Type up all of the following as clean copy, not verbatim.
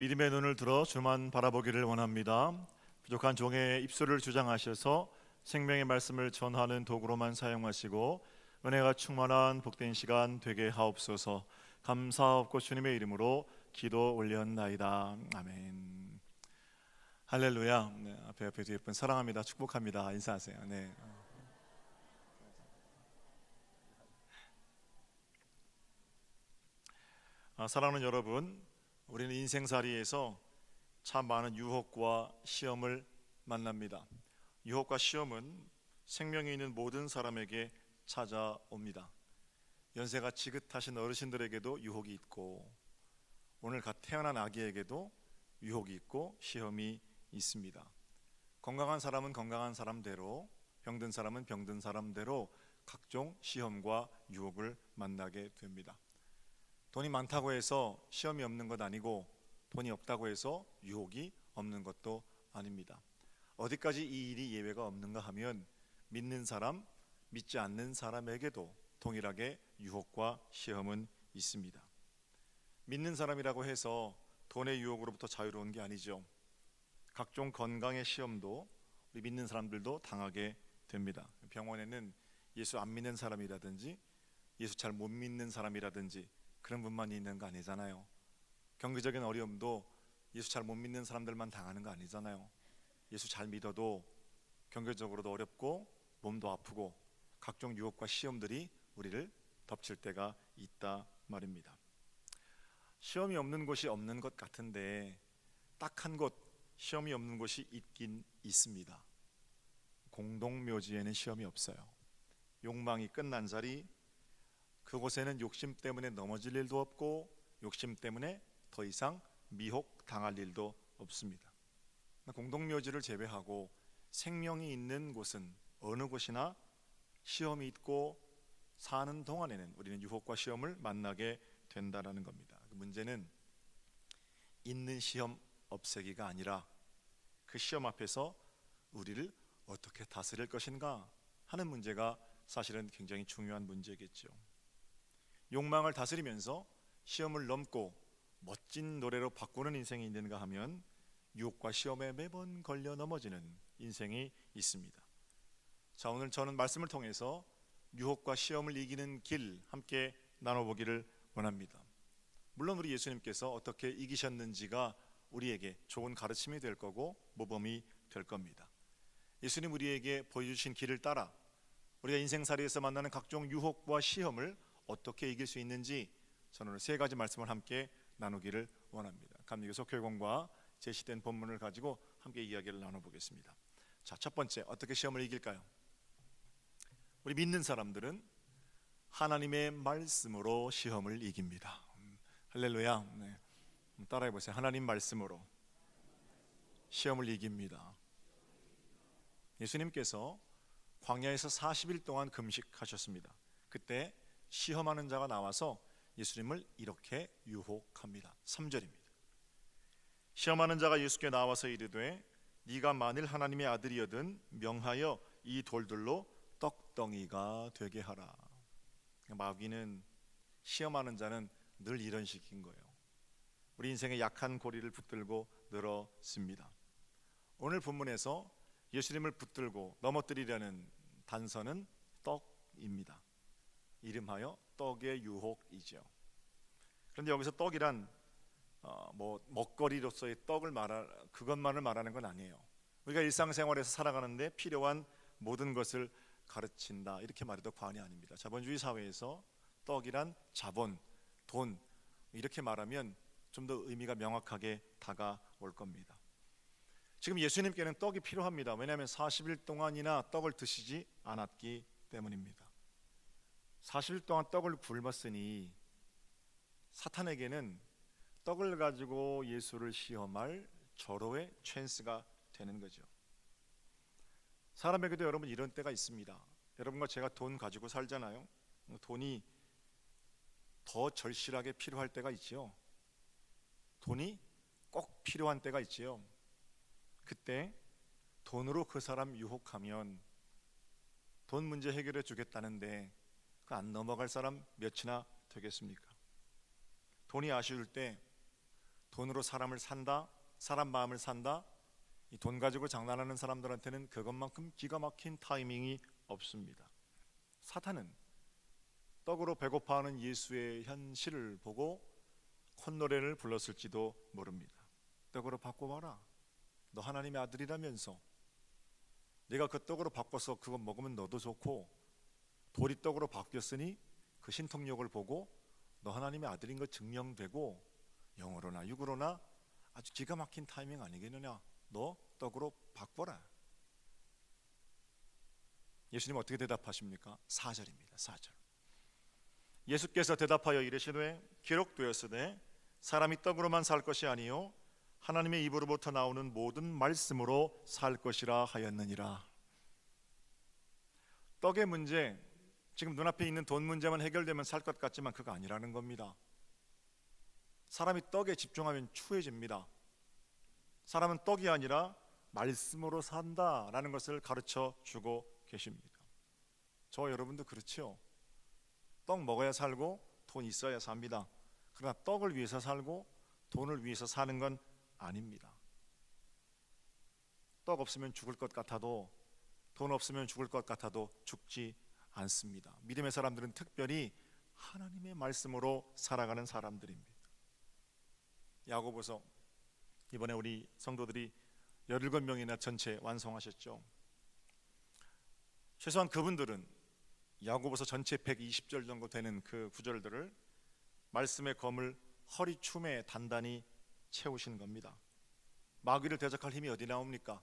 믿음의 눈을 들어 주만 바라보기를 원합니다. 부족한 종의 입술을 주장하셔서 생명의 말씀을 전하는 도구로만 사용하시고 은혜가 충만한 복된 시간 되게 하옵소서. 감사하옵고 주님의 이름으로 기도 올렸나이다. 아멘. 할렐루야. 네, 앞에 뒤에 분 사랑합니다. 축복합니다. 인사하세요. 네. 사랑하는 여러분, 우리는 인생살이에서 참 많은 유혹과 시험을 만납니다. 유혹과 시험은 생명이 있는 모든 사람에게 찾아옵니다. 연세가 지긋하신 어르신들에게도 유혹이 있고, 오늘 갓 태어난 아기에게도 유혹이 있고 시험이 있습니다. 건강한 사람은 건강한 사람대로, 병든 사람은 병든 사람대로 각종 시험과 유혹을 만나게 됩니다. 돈이 많다고 해서 시험이 없는 것 아니고, 돈이 없다고 해서 유혹이 없는 것도 아닙니다. 어디까지 이 일이 예외가 없는가 하면, 믿는 사람, 믿지 않는 사람에게도 동일하게 유혹과 시험은 있습니다. 믿는 사람이라고 해서 돈의 유혹으로부터 자유로운 게 아니죠. 각종 건강의 시험도 우리 믿는 사람들도 당하게 됩니다. 병원에는 예수 안 믿는 사람이라든지 예수 잘 못 믿는 사람이라든지 그런 분만 있는 거 아니잖아요. 경제적인 어려움도 예수 잘 못 믿는 사람들만 당하는 거 아니잖아요. 예수 잘 믿어도 경제적으로도 어렵고 몸도 아프고 각종 유혹과 시험들이 우리를 덮칠 때가 있다 말입니다. 시험이 없는 곳이 없는 것 같은데, 딱 한 곳 시험이 없는 곳이 있긴 있습니다. 공동묘지에는 시험이 없어요. 욕망이 끝난 자리, 그곳에는 욕심 때문에 넘어질 일도 없고 욕심 때문에 더 이상 미혹 당할 일도 없습니다. 공동묘지를 제외하고 생명이 있는 곳은 어느 곳이나 시험이 있고, 사는 동안에는 우리는 유혹과 시험을 만나게 된다라는 겁니다. 문제는 있는 시험 없애기가 아니라 그 시험 앞에서 우리를 어떻게 다스릴 것인가 하는 문제가 사실은 굉장히 중요한 문제겠죠. 욕망을 다스리면서 시험을 넘고 멋진 노래로 바꾸는 인생이 있는가 하면, 유혹과 시험에 매번 걸려 넘어지는 인생이 있습니다. 자, 오늘 저는 말씀을 통해서 유혹과 시험을 이기는 길 함께 나눠보기를 원합니다. 물론 우리 예수님께서 어떻게 이기셨는지가 우리에게 좋은 가르침이 될 거고 모범이 될 겁니다. 예수님 우리에게 보여주신 길을 따라 우리가 인생살이에서 만나는 각종 유혹과 시험을 어떻게 이길 수 있는지, 저는 오늘 세 가지 말씀을 함께 나누기를 원합니다. 감리교 교회공과 제시된 본문을 가지고 함께 이야기를 나눠보겠습니다. 자, 첫 번째, 어떻게 시험을 이길까요? 우리 믿는 사람들은 하나님의 말씀으로 시험을 이깁니다. 할렐루야. 네. 따라해보세요. 하나님 말씀으로 시험을 이깁니다. 예수님께서 광야에서 40일 동안 금식하셨습니다. 그때 시험하는 자가 나와서 예수님을 이렇게 유혹합니다. 3절입니다. 시험하는 자가 예수께 나와서 이르되 네가 만일 하나님의 아들이여든 명하여 이 돌들로 떡덩이가 되게 하라. 마귀는, 시험하는 자는 늘 이런 식인 거예요. 우리 인생의 약한 고리를 붙들고 늘어집니다. 오늘 본문에서 예수님을 붙들고 넘어뜨리려는 단서는 떡입니다. 이름하여 떡의 유혹이죠. 그런데 여기서 떡이란 먹거리로서의 떡을 그것만을 말하는 건 아니에요. 우리가 일상생활에서 살아가는데 필요한 모든 것을 가르친다, 이렇게 말해도 과언이 아닙니다. 자본주의 사회에서 떡이란 자본, 돈, 이렇게 말하면 좀 더 의미가 명확하게 다가올 겁니다. 지금 예수님께는 떡이 필요합니다. 왜냐하면 40일 동안이나 떡을 드시지 않았기 때문입니다. 40일 동안 떡을 굶었으니 사탄에게는 떡을 가지고 예수를 시험할 절호의 찬스가 되는 거죠. 사람에게도 여러분 이런 때가 있습니다. 여러분과 제가 돈 가지고 살잖아요. 돈이 더 절실하게 필요할 때가 있지요. 돈이 꼭 필요한 때가 있지요. 그때 돈으로 그 사람 유혹하면 돈 문제 해결해 주겠다는데 그 안 넘어갈 사람 몇이나 되겠습니까? 돈이 아쉬울 때 돈으로 사람을 산다, 사람 마음을 산다, 이 돈 가지고 장난하는 사람들한테는 그것만큼 기가 막힌 타이밍이 없습니다. 사탄은 떡으로 배고파하는 예수의 현실을 보고 콧노래를 불렀을지도 모릅니다. 떡으로 바꿔봐라. 너 하나님의 아들이라면서. 네가 그 떡으로 바꿔서 그거 먹으면 너도 좋고, 돌이 떡으로 바뀌었으니 그 신통력을 보고 너 하나님의 아들인 것 증명되고, 영으로나 육으로나 아주 기가 막힌 타이밍 아니겠느냐. 너 떡으로 바꿔라. 예수님 어떻게 대답하십니까? 4절입니다. 4절. 예수께서 대답하여 이르시되 기록되었으되 사람이 떡으로만 살 것이 아니요 하나님의 입으로부터 나오는 모든 말씀으로 살 것이라 하였느니라. 떡의 문제, 지금 눈앞에 있는 돈 문제만 해결되면 살 것 같지만 그거 아니라는 겁니다. 사람이 떡에 집중하면 추해집니다. 사람은 떡이 아니라 말씀으로 산다라는 것을 가르쳐 주고 계십니다. 저와 여러분도 그렇죠. 떡 먹어야 살고 돈 있어야 삽니다. 그러나 떡을 위해서 살고 돈을 위해서 사는 건 아닙니다. 떡 없으면 죽을 것 같아도, 돈 없으면 죽을 것 같아도 죽지 않습니다. 믿음의 사람들은 특별히 하나님의 말씀으로 살아가는 사람들입니다. 야고보서 이번에 우리 성도들이 17명이나 전체 완성하셨죠. 최소한 그분들은 야고보서 전체 120절 정도 되는 그 구절들을 말씀의 검을 허리춤에 단단히 채우신 겁니다. 마귀를 대적할 힘이 어디 나옵니까?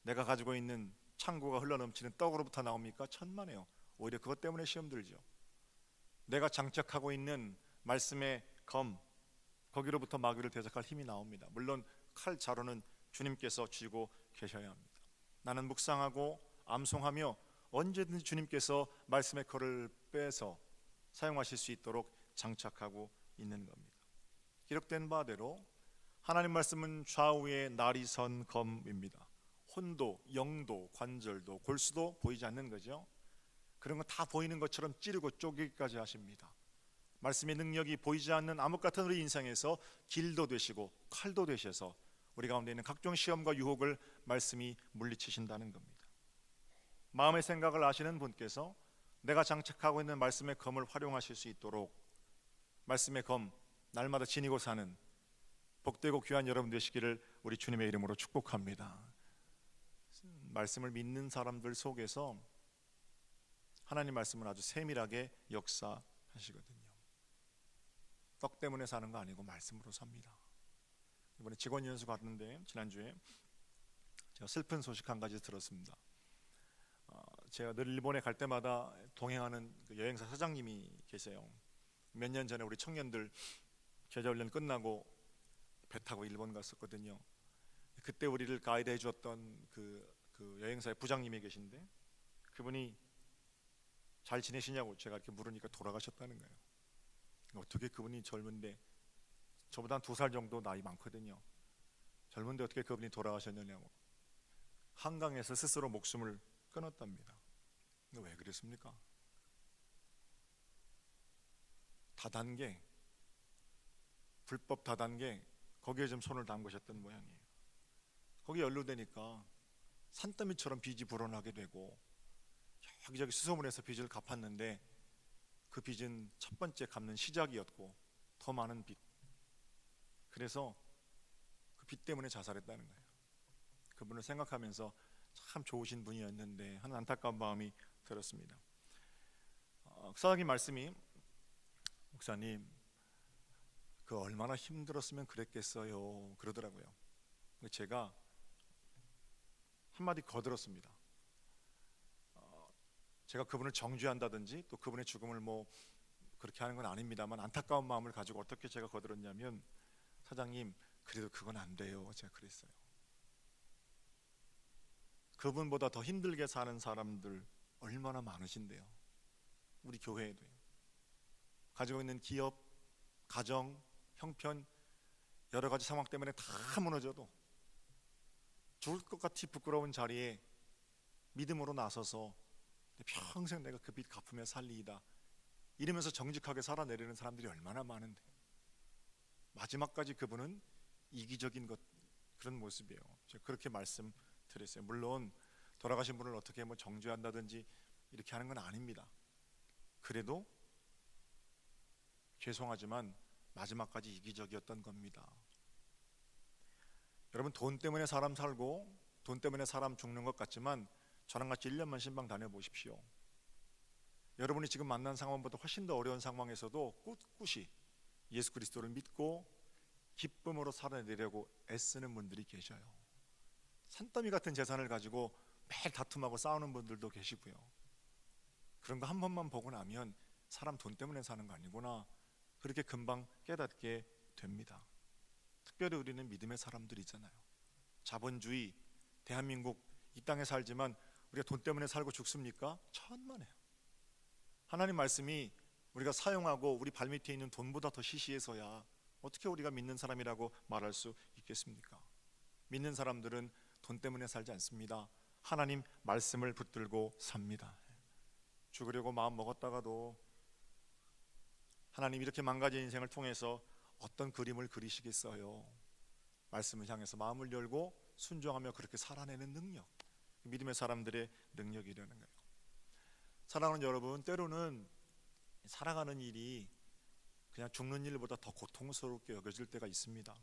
내가 가지고 있는 창고가 흘러넘치는 떡으로부터 나옵니까? 천만에요. 오히려 그것 때문에 시험 들죠. 내가 장착하고 있는 말씀의 검, 거기로부터 마귀를 대적할 힘이 나옵니다. 물론 칼 자루는 주님께서 쥐고 계셔야 합니다. 나는 묵상하고 암송하며 언제든지 주님께서 말씀의 칼을 빼서 사용하실 수 있도록 장착하고 있는 겁니다. 기록된 바대로 하나님 말씀은 좌우에 날이 선 검입니다. 혼도, 영도, 관절도, 골수도 보이지 않는 거죠. 그런 거 다 보이는 것처럼 찌르고 쪼개기까지 하십니다. 말씀의 능력이 보이지 않는 암흑 같은 우리 인생에서 길도 되시고 칼도 되셔서 우리 가운데 있는 각종 시험과 유혹을 말씀이 물리치신다는 겁니다. 마음의 생각을 아시는 분께서 내가 장착하고 있는 말씀의 검을 활용하실 수 있도록 말씀의 검 날마다 지니고 사는 복되고 귀한 여러분 되시기를 우리 주님의 이름으로 축복합니다. 말씀을 믿는 사람들 속에서 하나님 말씀은 아주 세밀하게 역사하시거든요. 떡 때문에 사는 거 아니고 말씀으로 삽니다. 이번에 직원 연수 갔는데 지난주에 제가 슬픈 소식 한 가지 들었습니다. 제가 늘 일본에 갈 때마다 동행하는 그 여행사 사장님이 계세요. 몇 년 전에 우리 청년들 제자훈련 끝나고 배 타고 일본 갔었거든요. 그때 우리를 가이드 해주었던 그 여행사의 부장님이 계신데 그분이 잘 지내시냐고 제가 이렇게 물으니까 돌아가셨다는 거예요. 어떻게 그분이 젊은데, 저보다 한 2살 정도 나이 많거든요. 젊은데 어떻게 그분이 돌아가셨느냐고. 한강에서 스스로 목숨을 끊었답니다. 왜 그랬습니까? 다단계, 불법 다단계, 거기에 좀 손을 담그셨던 모양이에요. 거기에 연루되니까 산더미처럼 빚이 불어나게 되고 여기저기 수소문해서 빚을 갚았는데 그 빚은 첫 번째 갚는 시작이었고 더 많은 빚, 그래서 그 빚 때문에 자살했다는 거예요. 그분을 생각하면서 참 좋으신 분이었는데 하는 안타까운 마음이 들었습니다. 사장님 말씀이, 목사님 그 얼마나 힘들었으면 그랬겠어요 그러더라고요. 제가 한마디 거들었습니다. 제가 그분을 정죄한다든지 또 그분의 죽음을 뭐 그렇게 하는 건 아닙니다만 안타까운 마음을 가지고 어떻게 제가 거들었냐면, 사장님 그래도 그건 안 돼요 제가 그랬어요. 그분보다 더 힘들게 사는 사람들 얼마나 많으신데요. 우리 교회에도요. 가지고 있는 기업, 가정, 형편 여러 가지 상황 때문에 다 무너져도 죽을 것 같이 부끄러운 자리에 믿음으로 나서서 평생 내가 그 빚 갚으며 살리이다 이러면서 정직하게 살아내리는 사람들이 얼마나 많은데, 마지막까지 그분은 이기적인 것, 그런 모습이에요. 제가 그렇게 말씀드렸어요. 물론 돌아가신 분을 어떻게 뭐 정죄한다든지 이렇게 하는 건 아닙니다. 그래도 죄송하지만 마지막까지 이기적이었던 겁니다. 여러분, 돈 때문에 사람 살고 돈 때문에 사람 죽는 것 같지만 저랑 같이 1년만 신방 다녀보십시오. 여러분이 지금 만난 상황보다 훨씬 더 어려운 상황에서도 꿋꿋이 예수 그리스도를 믿고 기쁨으로 살아내려고 애쓰는 분들이 계셔요. 산더미 같은 재산을 가지고 매일 다툼하고 싸우는 분들도 계시고요. 그런 거 한 번만 보고 나면 사람 돈 때문에 사는 거 아니구나, 그렇게 금방 깨닫게 됩니다. 특별히 우리는 믿음의 사람들이잖아요. 자본주의 대한민국 이 땅에 살지만 우리가 돈 때문에 살고 죽습니까? 천만에요. 하나님 말씀이 우리가 사용하고 우리 발밑에 있는 돈보다 더 시시해서야 어떻게 우리가 믿는 사람이라고 말할 수 있겠습니까? 믿는 사람들은 돈 때문에 살지 않습니다. 하나님 말씀을 붙들고 삽니다. 죽으려고 마음 먹었다가도 하나님 이렇게 망가진 인생을 통해서 어떤 그림을 그리시겠어요? 말씀을 향해서 마음을 열고 순종하며 그렇게 살아내는 능력, 믿음의 사람들의 능력이라는 거예요. 사랑하는 여러분, 때로는 살아가는 일이 그냥 죽는 일보다 더 고통스럽게 여겨질 때가 있습니다.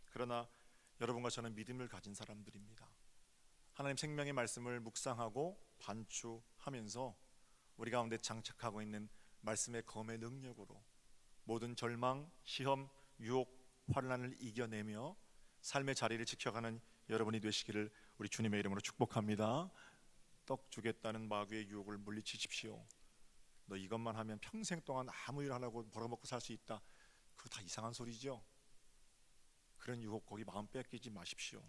그러나 여러분과 저는 믿음을 가진 사람들입니다. 하나님 생명의 말씀을 묵상하고 반추하면서 우리 가운데 장착하고 있는 말씀의 검의 능력으로 모든 절망, 시험, 유혹, 환난을 이겨내며 삶의 자리를 지켜가는 여러분이 되시기를 우리 주님의 이름으로 축복합니다. 떡 주겠다는 마귀의 유혹을 물리치십시오. 너 이것만 하면 평생 동안 아무 일 안 하고 벌어먹고 살 수 있다. 그거 다 이상한 소리죠. 그런 유혹 거기 마음 뺏기지 마십시오.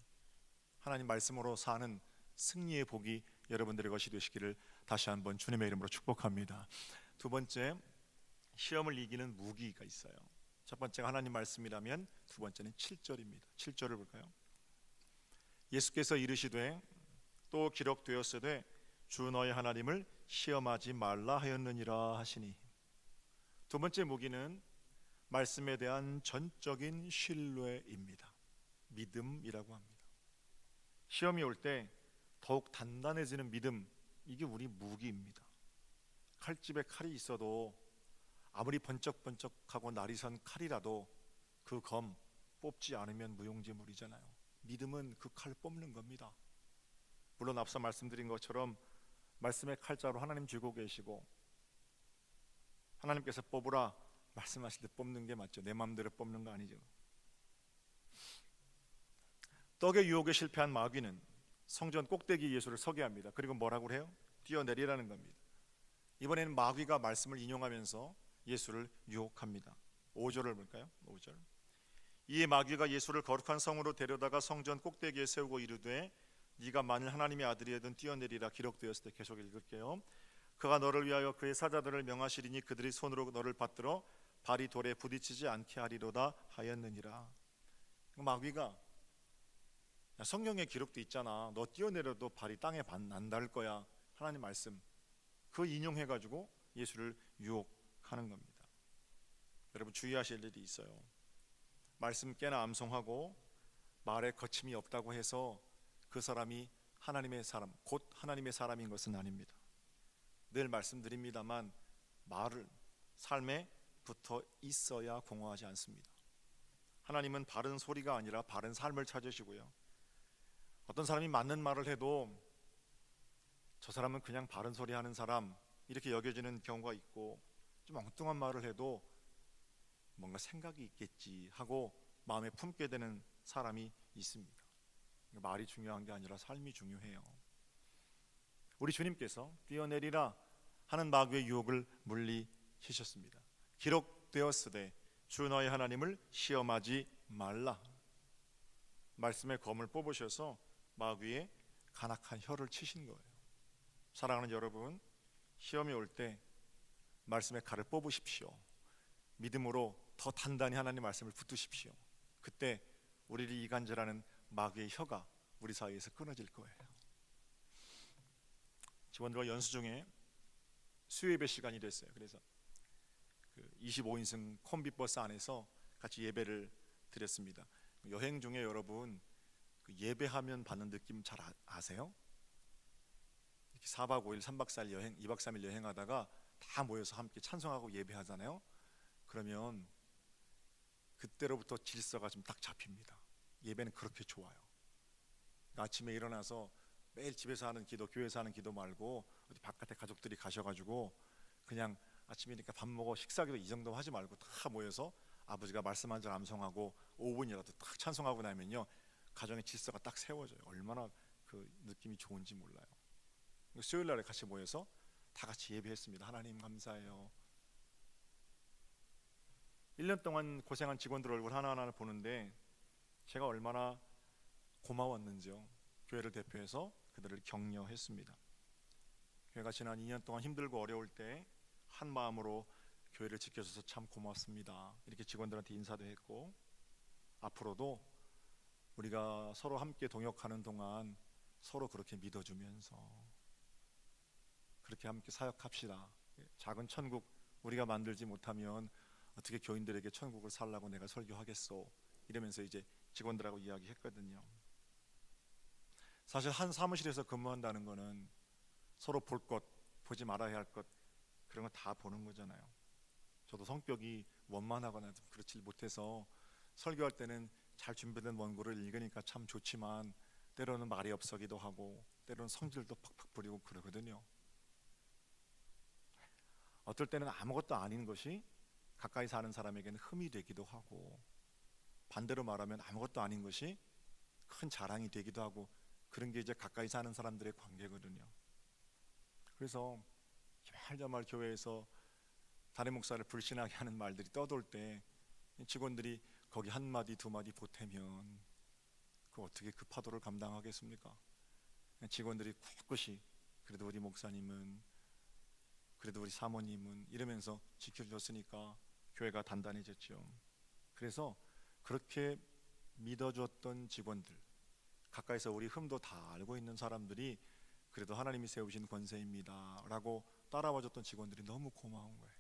하나님 말씀으로 사는 승리의 복이 여러분들의 것이 되시기를 다시 한번 주님의 이름으로 축복합니다. 두 번째, 시험을 이기는 무기가 있어요. 첫 번째가 하나님 말씀이라면 두 번째는 7절입니다. 7절을 볼까요? 예수께서 이르시되 또 기록되었으되 주 너의 하나님을 시험하지 말라 하였느니라 하시니, 두 번째 무기는 말씀에 대한 전적인 신뢰입니다. 믿음이라고 합니다. 시험이 올 때 더욱 단단해지는 믿음, 이게 우리 무기입니다. 칼집에 칼이 있어도 아무리 번쩍번쩍하고 날이 선 칼이라도 그 검 뽑지 않으면 무용지물이잖아요. 믿음은 그 칼을 뽑는 겁니다. 물론 앞서 말씀드린 것처럼 말씀의 칼자루 하나님 쥐고 계시고 하나님께서 뽑으라 말씀하실 때 뽑는 게 맞죠. 내 마음대로 뽑는 거 아니죠. 떡의 유혹에 실패한 마귀는 성전 꼭대기 예수를 서게 합니다. 그리고 뭐라고 해요? 뛰어내리라는 겁니다. 이번에는 마귀가 말씀을 인용하면서 예수를 유혹합니다. 5절을 볼까요? 5절. 이에 마귀가 예수를 거룩한 성으로 데려다가 성전 꼭대기에 세우고 이르되 네가 만일 하나님의 아들이든 뛰어내리라 기록되었을 때, 계속 읽을게요. 그가 너를 위하여 그의 사자들을 명하시리니 그들이 손으로 너를 받들어 발이 돌에 부딪히지 않게 하리로다 하였느니라. 마귀가 성경에 기록돼 있잖아, 너 뛰어내려도 발이 땅에 안 닿을 거야, 하나님 말씀, 그 인용해가지고 예수를 유혹하는 겁니다. 여러분 주의하실 일이 있어요. 말씀 깨나 암송하고 말에 거침이 없다고 해서 그 사람이 하나님의 사람, 곧 하나님의 사람인 것은 아닙니다. 늘 말씀드립니다만 말을 삶에 붙어 있어야 공허하지 않습니다. 하나님은 바른 소리가 아니라 바른 삶을 찾으시고요, 어떤 사람이 맞는 말을 해도 저 사람은 그냥 바른 소리 하는 사람 이렇게 여겨지는 경우가 있고, 좀 엉뚱한 말을 해도 뭔가 생각이 있겠지 하고 마음에 품게 되는 사람이 있습니다. 말이 중요한 게 아니라 삶이 중요해요. 우리 주님께서 뛰어내리라 하는 마귀의 유혹을 물리치셨습니다. 기록되었으되 주 너의 하나님을 시험하지 말라. 말씀의 검을 뽑으셔서 마귀의 간악한 혀를 치신 거예요. 사랑하는 여러분, 시험이 올 때 말씀의 칼을 뽑으십시오. 믿음으로 더 단단히 하나님 말씀을 붙드십시오. 그때 우리를 이간질하는 마귀의 혀가 우리 사이에서 끊어질 거예요. 직원들과 연수 중에 수요예배 시간이 됐어요. 그래서 25인승 콤비버스 안에서 같이 예배를 드렸습니다. 여행 중에 여러분 그 예배하면 받는 느낌 잘 아세요? 이렇게 4박 5일 3박 4일 여행 2박 3일 여행하다가 다 모여서 함께 찬송하고 예배하잖아요. 그러면 그때로부터 질서가 좀 딱 잡힙니다. 예배는 그렇게 좋아요. 아침에 일어나서 매일 집에서 하는 기도, 교회에서 하는 기도 말고 어디 바깥에 가족들이 가셔가지고 그냥 아침이니까 밥 먹어 식사기도 이 정도 하지 말고 다 모여서 아버지가 말씀 한 절 암송하고 5분이라도 딱 찬송하고 나면요 가정의 질서가 딱 세워져요. 얼마나 그 느낌이 좋은지 몰라요. 수요일 날에 같이 모여서 다 같이 예배했습니다. 하나님 감사해요. 1년 동안 고생한 직원들 얼굴 하나하나 보는데 제가 얼마나 고마웠는지요. 교회를 대표해서 그들을 격려했습니다. 교회가 지난 2년 동안 힘들고 어려울 때 한 마음으로 교회를 지켜줘서 참 고맙습니다. 이렇게 직원들한테 인사도 했고 앞으로도 우리가 서로 함께 동역하는 동안 서로 그렇게 믿어주면서 그렇게 함께 사역합시다. 작은 천국 우리가 만들지 못하면 어떻게 교인들에게 천국을 살라고 내가 설교하겠소. 이러면서 이제 직원들하고 이야기했거든요. 사실 한 사무실에서 근무한다는 거는 서로 볼 것, 보지 말아야 할 것 그런 거 다 보는 거잖아요. 저도 성격이 원만하거나 좀 그렇지 못해서 설교할 때는 잘 준비된 원고를 읽으니까 참 좋지만 때로는 말이 없어기도 하고 때로는 성질도 팍팍 부리고 그러거든요. 어떨 때는 아무것도 아닌 것이 가까이 사는 사람에게는 흠이 되기도 하고 반대로 말하면 아무것도 아닌 것이 큰 자랑이 되기도 하고 그런 게 이제 가까이 사는 사람들의 관계거든요. 그래서 정말 교회에서 담임 목사를 불신하게 하는 말들이 떠돌 때 직원들이 거기 한 마디 두 마디 보태면 그 어떻게 그 파도를 감당하겠습니까? 직원들이 꿋꿋이 그래도 우리 목사님은 그래도 우리 사모님은 이러면서 지켜주셨으니까 교회가 단단해졌죠. 그래서 그렇게 믿어줬던 직원들 가까이서 우리 흠도 다 알고 있는 사람들이 그래도 하나님이 세우신 권세입니다 라고 따라와줬던 직원들이 너무 고마운 거예요.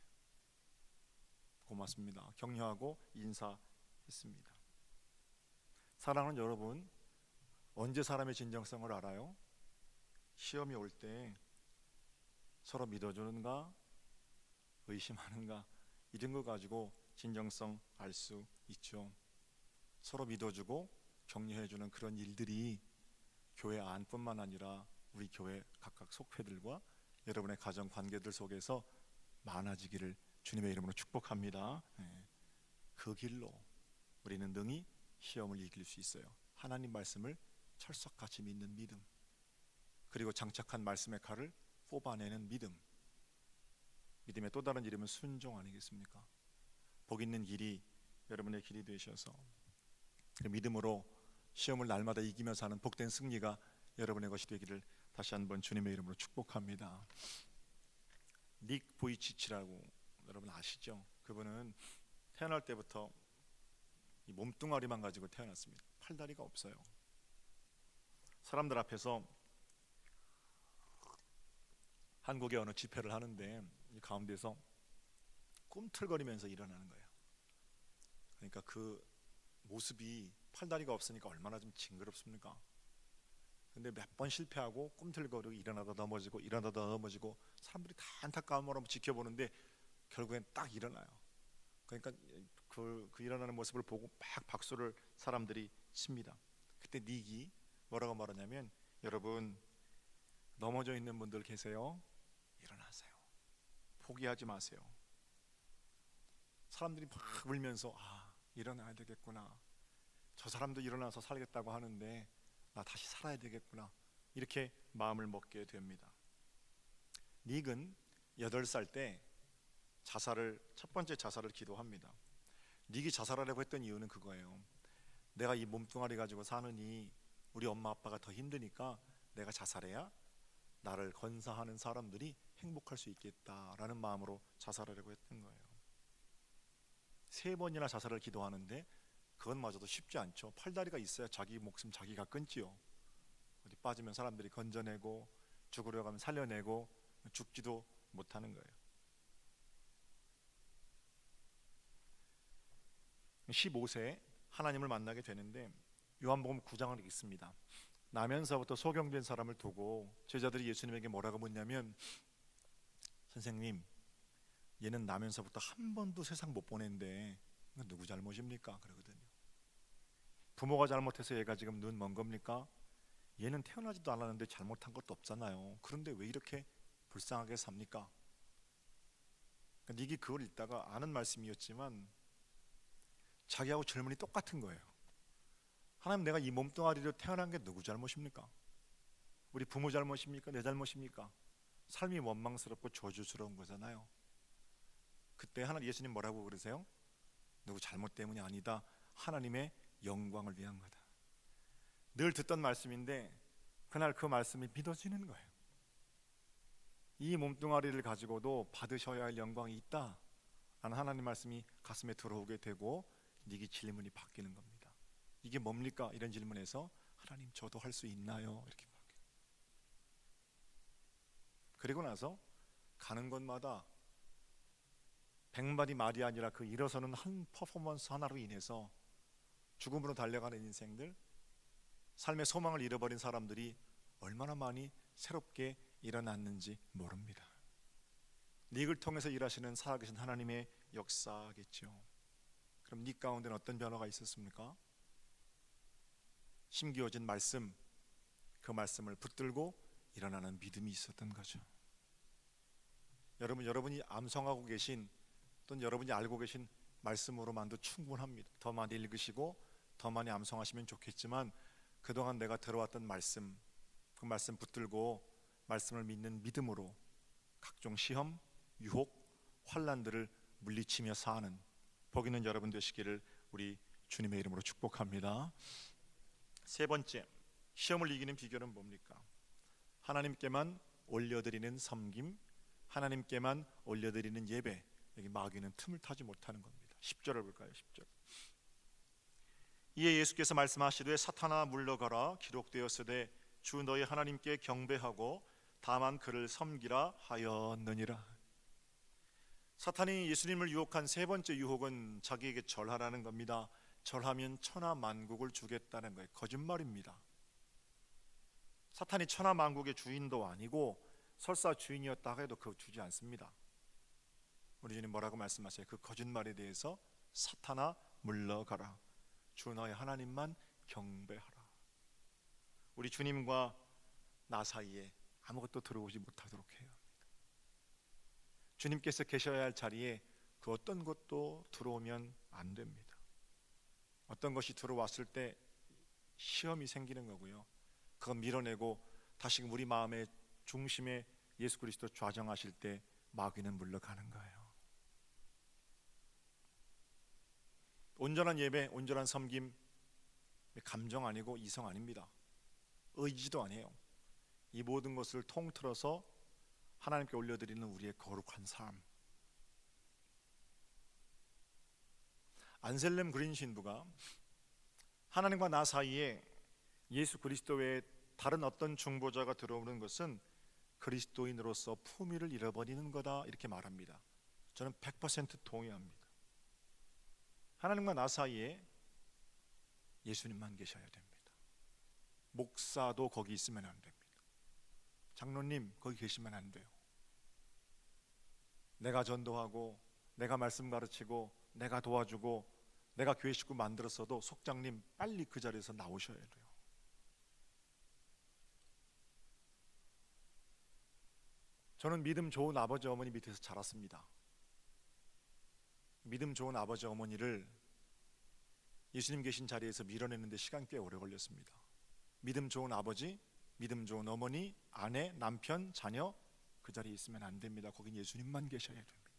고맙습니다. 격려하고 인사했습니다. 사랑하는 여러분, 언제 사람의 진정성을 알아요? 시험이 올 때 서로 믿어주는가 의심하는가 이런 거 가지고 진정성 알 수 있죠. 서로 믿어주고 격려해주는 그런 일들이 교회 안뿐만 아니라 우리 교회 각각 속회들과 여러분의 가정 관계들 속에서 많아지기를 주님의 이름으로 축복합니다. 그 길로 우리는 능히 시험을 이길 수 있어요. 하나님 말씀을 철석같이 믿는 믿음, 그리고 장착한 말씀의 칼을 뽑아내는 믿음. 믿음의 또 다른 이름은 순종 아니겠습니까? 복 있는 길이 여러분의 길이 되셔서 그 믿음으로 시험을 날마다 이기며 사는 복된 승리가 여러분의 것이 되기를 다시 한번 주님의 이름으로 축복합니다. 닉 보이치치라고 여러분 아시죠? 그분은 태어날 때부터 이 몸뚱아리만 가지고 태어났습니다. 팔다리가 없어요. 사람들 앞에서 한국의 어느 집회를 하는데 이 가운데서 꿈틀거리면서 일어나는 거예요. 그러니까 그 모습이 팔다리가 없으니까 얼마나 좀 징그럽습니까? 근데 몇 번 실패하고 꿈틀거리고 일어나다 넘어지고 일어나다 넘어지고 사람들이 다 안타까움으로 지켜보는데 결국엔 딱 일어나요. 그러니까 그 일어나는 모습을 보고 막 박수를 사람들이 칩니다. 그때 닉이 뭐라고 말하냐면, 여러분 넘어져 있는 분들 계세요? 일어나세요. 포기하지 마세요. 사람들이 막 울면서 일어나야 되겠구나. 저 사람도 일어나서 살겠다고 하는데 나 다시 살아야 되겠구나. 이렇게 마음을 먹게 됩니다. 닉은 8살 때 첫 번째 자살을 기도합니다. 닉이 자살하려고 했던 이유는 그거예요. 내가 이 몸뚱아리 가지고 사느니 우리 엄마 아빠가 더 힘드니까 내가 자살해야 나를 건사하는 사람들이 행복할 수 있겠다라는 마음으로 자살하려고 했던 거예요. 3번이나 자살을 기도하는데 그것마저도 쉽지 않죠. 팔다리가 있어야 자기 목숨 자기가 끊지요. 어디 빠지면 사람들이 건져내고 죽으려고 하면 살려내고 죽지도 못하는 거예요. 15세 하나님을 만나게 되는데 요한복음 9장을 읽습니다. 나면서부터 소경된 사람을 두고 제자들이 예수님에게 뭐라고 묻냐면, 선생님, 얘는 나면서부터 한 번도 세상 못 보낸데 누구 잘못입니까? 그러거든요. 부모가 잘못해서 얘가 지금 눈 먼 겁니까? 얘는 태어나지도 않았는데 잘못한 것도 없잖아요. 그런데 왜 이렇게 불쌍하게 삽니까? 그러니까 니기 그걸 읽다가 아는 말씀이었지만 자기하고 질문이 똑같은 거예요. 하나님, 내가 이 몸뚱아리로 태어난 게 누구 잘못입니까? 우리 부모 잘못입니까? 내 잘못입니까? 삶이 원망스럽고 저주스러운 거잖아요. 그때 하나님, 예수님 뭐라고 그러세요? 누구 잘못 때문이 아니다. 하나님의 영광을 위한 거다. 늘 듣던 말씀인데 그날 그 말씀이 믿어지는 거예요. 이 몸뚱아리를 가지고도 받으셔야 할 영광이 있다 라는 하나님 말씀이 가슴에 들어오게 되고 네게 질문이 바뀌는 겁니다. 이게 뭡니까? 이런 질문에서 하나님, 저도 할 수 있나요? 이렇게 바뀌어요. 그리고 나서 가는 곳마다 백마디 말이 아니라 그 일어서는 한 퍼포먼스 하나로 인해서 죽음으로 달려가는 인생들, 삶의 소망을 잃어버린 사람들이 얼마나 많이 새롭게 일어났는지 모릅니다. 닉을 통해서 일하시는 살아계신 하나님의 역사겠죠. 그럼 닉 가운데는 어떤 변화가 있었습니까? 심기어진 말씀, 그 말씀을 붙들고 일어나는 믿음이 있었던 거죠. 여러분이 암송하고 계신 또는 여러분이 알고 계신 말씀으로만도 충분합니다. 더 많이 읽으시고 더 많이 암송하시면 좋겠지만 그동안 내가 들어왔던 말씀, 그 말씀 붙들고 말씀을 믿는 믿음으로 각종 시험, 유혹, 환난들을 물리치며 사는 복 있는 여러분 되시기를 우리 주님의 이름으로 축복합니다. 세 번째, 시험을 이기는 비결은 뭡니까? 하나님께만 올려드리는 섬김, 하나님께만 올려드리는 예배. 여기 마귀는 틈을 타지 못하는 겁니다. 10절을 볼까요? 10절. 이에 예수께서 말씀하시되 사탄아 물러가라, 기록되었으되 주 너희 하나님께 경배하고 다만 그를 섬기라 하였느니라. 사탄이 예수님을 유혹한 세 번째 유혹은 자기에게 절하라는 겁니다. 절하면 천하 만국을 주겠다는 거예요. 거짓말입니다. 사탄이 천하 만국의 주인도 아니고 설사 주인이었다 해도 그거 주지 않습니다. 우리 주님 뭐라고 말씀하세요? 그 거짓말에 대해서 사탄아 물러가라, 주 너희 하나님만 경배하라. 우리 주님과 나 사이에 아무것도 들어오지 못하도록 해야 합니다. 주님께서 계셔야 할 자리에 그 어떤 것도 들어오면 안 됩니다. 어떤 것이 들어왔을 때 시험이 생기는 거고요, 그거 밀어내고 다시 우리 마음의 중심에 예수 그리스도 좌정하실 때 마귀는 물러가는 거예요. 온전한 예배, 온전한 섬김, 감정 아니고 이성 아닙니다. 의지도 아니에요. 이 모든 것을 통틀어서 하나님께 올려드리는 우리의 거룩한 삶. 안셀렘 그린 신부가 하나님과 나 사이에 예수 그리스도 외에 다른 어떤 중보자가 들어오는 것은 그리스도인으로서 품위를 잃어버리는 거다, 이렇게 말합니다. 저는 100% 동의합니다. 하나님과 나 사이에 예수님만 계셔야 됩니다. 목사도 거기 있으면 안 됩니다. 장로님 거기 계시면 안 돼요. 내가 전도하고 내가 말씀 가르치고 내가 도와주고 내가 교회 식구 만들었어도 속장님 빨리 그 자리에서 나오셔야 돼요. 저는 믿음 좋은 아버지 어머니 밑에서 자랐습니다. 믿음 좋은 아버지 어머니를 예수님 계신 자리에서 밀어내는데 시간 꽤 오래 걸렸습니다. 믿음 좋은 아버지, 믿음 좋은 어머니, 아내, 남편, 자녀 그 자리에 있으면 안 됩니다. 거긴 예수님만 계셔야 됩니다.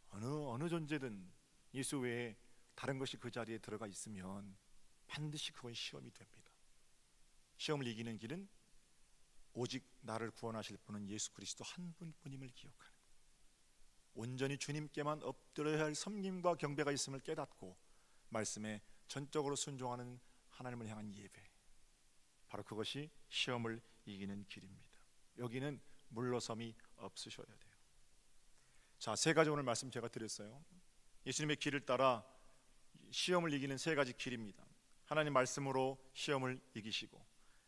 어느 존재든 예수 외에 다른 것이 그 자리에 들어가 있으면 반드시 그건 시험이 됩니다. 시험을 이기는 길은 오직 나를 구원하실 분은 예수 그리스도 한 분뿐임을 기억하는 거예요. 온전히 주님께만 엎드려야 할 섬김과 경배가 있음을 깨닫고 말씀에 전적으로 순종하는 하나님을 향한 예배, 바로 그것이 시험을 이기는 길입니다. 여기는 물러섬이 없으셔야 돼요. 자, 세 가지 오늘 말씀 제가 드렸어요. 예수님의 길을 따라 시험을 이기는 세 가지 길입니다. 하나님 말씀으로 시험을 이기시고,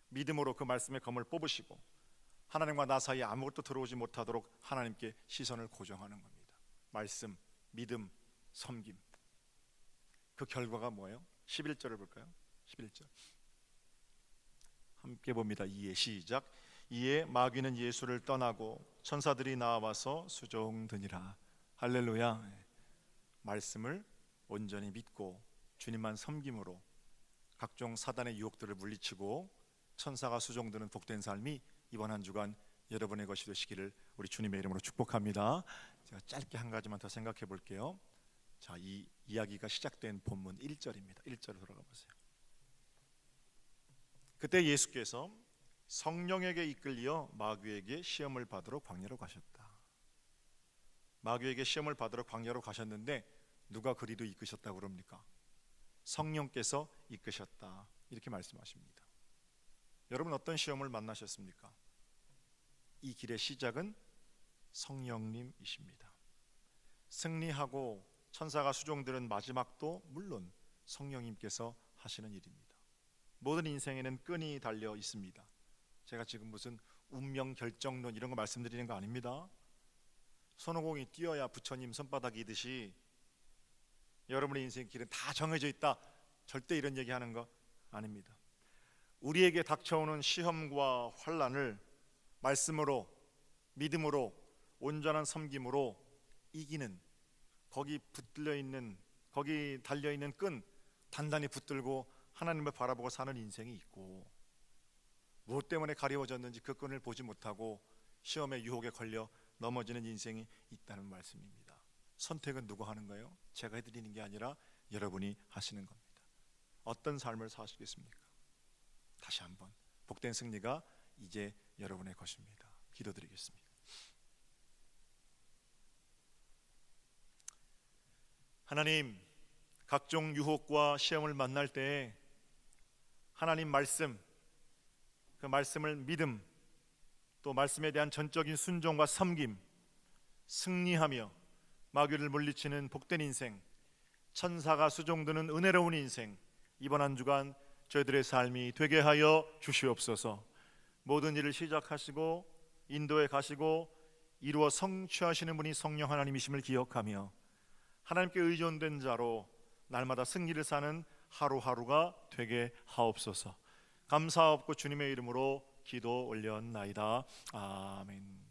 믿음으로 그 말씀의 검을 뽑으시고, 하나님과 나 사이에 아무것도 들어오지 못하도록 하나님께 시선을 고정하는 겁니다. 말씀, 믿음, 섬김. 그 결과가 뭐예요? 11절을 볼까요? 11절 함께 봅니다. 이에 시작. 이에 마귀는 예수를 떠나고 천사들이 나와서 수종드니라. 할렐루야. 말씀을 온전히 믿고 주님만 섬김으로 각종 사단의 유혹들을 물리치고 천사가 수종드는 복된 삶이 이번 한 주간 여러분의 것이 되시기를 우리 주님의 이름으로 축복합니다. 제가 짧게 한 가지만 더 생각해 볼게요. 자, 이 이야기가 시작된 본문 1절입니다. 1절로 돌아가 보세요. 그때 예수께서 성령에게 이끌려 마귀에게 시험을 받으러 광야로 가셨다. 마귀에게 시험을 받으러 광야로 가셨는데 누가 그리로 이끄셨다고 그럽니까? 성령께서 이끄셨다, 이렇게 말씀하십니다. 여러분 어떤 시험을 만나셨습니까? 이 길의 시작은 성령님이십니다. 승리하고 천사가 수종드는 마지막도 물론 성령님께서 하시는 일입니다. 모든 인생에는 끈이 달려 있습니다. 제가 지금 무슨 운명 결정론 이런 거 말씀드리는 거 아닙니다. 손오공이 뛰어야 부처님 손바닥이듯이 여러분의 인생 길은 다 정해져 있다, 절대 이런 얘기하는 거 아닙니다. 우리에게 닥쳐오는 시험과 환난을 말씀으로, 믿음으로, 온전한 섬김으로 이기는, 거기 달려있는 끈 단단히 붙들고 하나님을 바라보고 사는 인생이 있고, 무엇 때문에 가리워졌는지 그 끈을 보지 못하고 시험의 유혹에 걸려 넘어지는 인생이 있다는 말씀입니다. 선택은 누가 하는 거예요? 제가 해드리는 게 아니라 여러분이 하시는 겁니다. 어떤 삶을 사시겠습니까? 다시 한번 복된 승리가 이제 여러분의 것입니다. 기도드리겠습니다. 하나님, 각종 유혹과 시험을 만날 때 하나님 말씀, 그 말씀을 믿음, 또 말씀에 대한 전적인 순종과 섬김, 승리하며 마귀를 물리치는 복된 인생, 천사가 수종드는 은혜로운 인생, 이번 한 주간 저희들의 삶이 되게 하여 주시옵소서. 모든 일을 시작하시고 인도해 가시고 이루어 성취하시는 분이 성령 하나님이심을 기억하며 하나님께 의존된 자로 날마다 승리를 사는 하루하루가 되게 하옵소서. 감사하옵고 주님의 이름으로 기도 올렸나이다. 아멘.